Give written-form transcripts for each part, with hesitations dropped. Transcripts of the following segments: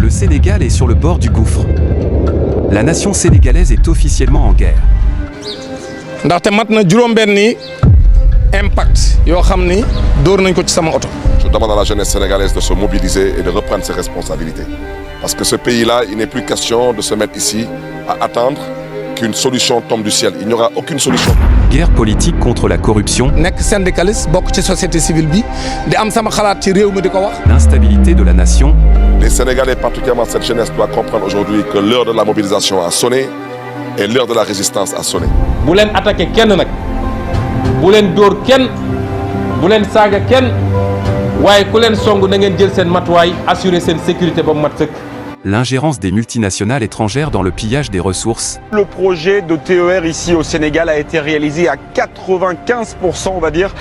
Le Sénégal est sur le bord du gouffre. La nation sénégalaise est officiellement en guerre. ndaxte mat na juróom-benni impact yoo xam ni dóor nañ ko ci sama oto. Je demande à la jeunesse sénégalaise de se mobiliser et de reprendre ses responsabilités. Parce que ce pays-là, il n'est plus question de se mettre ici à attendre qu'une solution tombe du ciel. Il n'y aura aucune solution. Guerre politique contre la corruption. nekk syndicaliste bokk ci société civile bi di am sama xalaat ci réew mi di ko wax. L'instabilité de la nation. Les Sénégalais, particulièrement cette jeunesse, doivent comprendre aujourd'hui que l'heure de la mobilisation a sonné et l'heure de la résistance a sonné. bu leen attaqué kenn nag bu leen dóor kenn bu leen saaga kenn waaye ku leen song na ngeen jël seen matuwaay assurer seen sécurité ba mu mat sëkk. L'ingérence des multinationales étrangères dans le pillage des ressources. Le projet de TER ici au Sénégal a été réalisé à 95%, on va dire,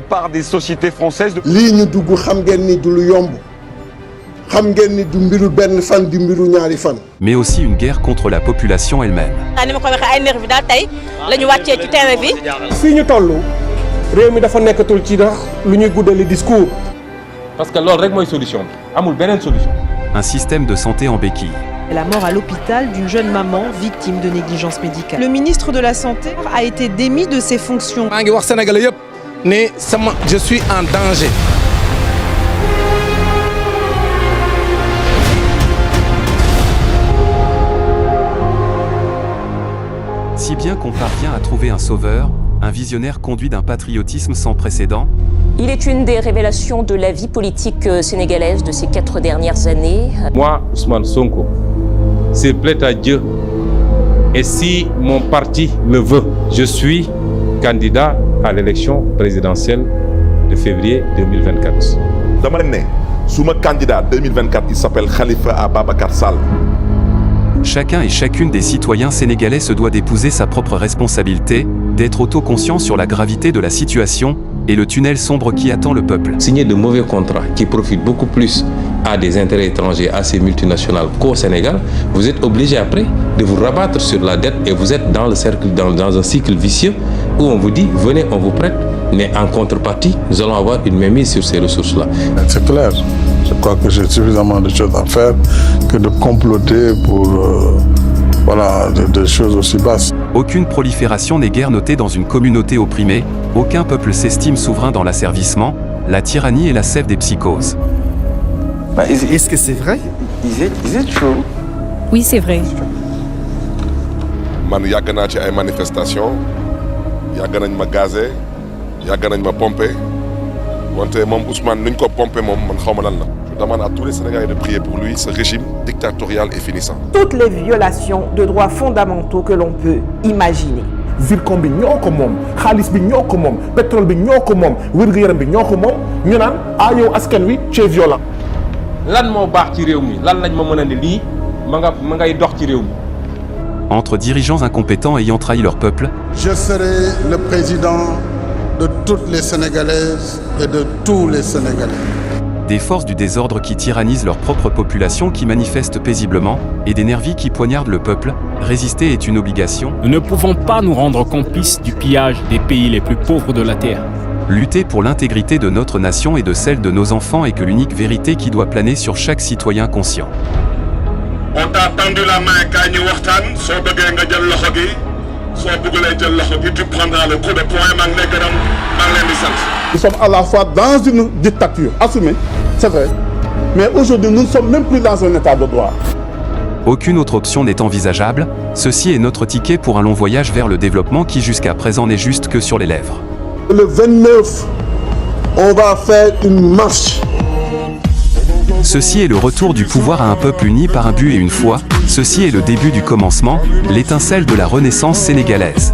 par des sociétés françaises. lii ñu dugg xam ngeen ni du lu yomb xam ngeen ni du mbiru benn fan du mbiru ñaari fan. Mais aussi une guerre contre la population elle-même. ni ma ko waxee ay nervi daal tey la ñu wàccee ci terrain bi. fii ñu toll réew mi dafa nekkatul ci ndax lu ñuy guddali discours. parce que loolu rek mooy solution bi amul beneen solution. Un système de santé en béquille. La mort à l'hôpital d'une jeune maman victime de négligence médicale. Le ministre de la Santé a été démis de ses fonctions. maa ngi wax sénégalais yëpp ne je suis en danger. Si bien qu'on parvient à trouver un sauveur, un visionnaire conduit d'un patriotisme sans précédent. Il est une des révélations de la vie politique sénégalaise de ces 4 dernières années. Moi, Ousmane Sonko, s'il plaît à Dieu, et si mon parti le veut, je suis candidat à l'élection présidentielle de février 2024. Dama leen ne suma candidat 2024, il s'appelle Khalifa Ababacar Sall. Chacun et chacune des citoyens sénégalais se doit d'épouser sa propre responsabilité, d'être autoconscient sur la gravité de la situation et le tunnel sombre qui attend le peuple. Signer de mauvais contrats qui profitent beaucoup plus à des intérêts étrangers, à ces multinationales qu'au Sénégal, vous êtes obligé après de vous rabattre sur la dette et vous êtes dans le cercle, dans un cycle vicieux où on vous dit venez, on vous prête, mais en contrepartie, nous allons avoir une mainmise sur ces ressources-là. C'est clair. Je crois que j'ai suffisamment de choses à faire que de comploter pour des choses aussi basses. Aucune prolifération n'est guère notée dans une communauté opprimée, aucun peuple s'estime souverain dans l'asservissement, la tyrannie est la sève des psychoses. Est-ce que c'est vrai? Is it true? Oui, c'est vrai. Man yàgg naa ci ay manifestations yàgg nañ ma gazé yàgg nañ ma pompé wante moom Ousmane nuñ ko pompé moom man xaw ma lan la. Je demande à tous les Sénégalais de prier pour lui. Ce régime dictatorial est finissant. Toutes les violations de droits fondamentaux que l'on peut imaginer. zircon bi ñoo ko moom xaalis bi ñoo ko moom pétrole bi ñoo ko moom wér-gu-yaram bi ñoo ko moom ñu naan yow askan wi c'est violent. lan moo baax ci réew mi lan lañ ma mën a ne lii ma ngay dox ci réew mi. Entre dirigeants incompétents ayant trahi leur peuple. Je serai le président de toutes les Sénégalaises et de tous les Sénégalais. Des forces du désordre qui tyrannisent leur propre population qui manifestent paisiblement, et des nervis qui poignardent le peuple, résister est une obligation. Nous ne pouvons pas nous rendre complices du pillage des pays les plus pauvres de la Terre. Lutter pour l'intégrité de notre nation et de celle de nos enfants est que l'unique vérité qui doit planer sur chaque citoyen conscient. On t'a tendu la main quand ñu waxtaan soo bëggee nga jël loxo gi soo bëggulee jël loxo gi tu prendras le coup de poing maa ngi lay gërëm maa ngi leen di sant. Nous sommes à la fois dans une dictature assumée, c'est vrai, mais aujourd'hui nous ne sommes même plus dans un état de droit. Aucune autre option n'est envisageable, ceci est notre ticket pour un long voyage vers le développement qui jusqu'à présent n'est juste que sur les lèvres. Le 29, on va faire une marche. Ceci est le retour du pouvoir à un peuple uni par un but et une foi, ceci est le début du commencement, l'étincelle de la renaissance sénégalaise.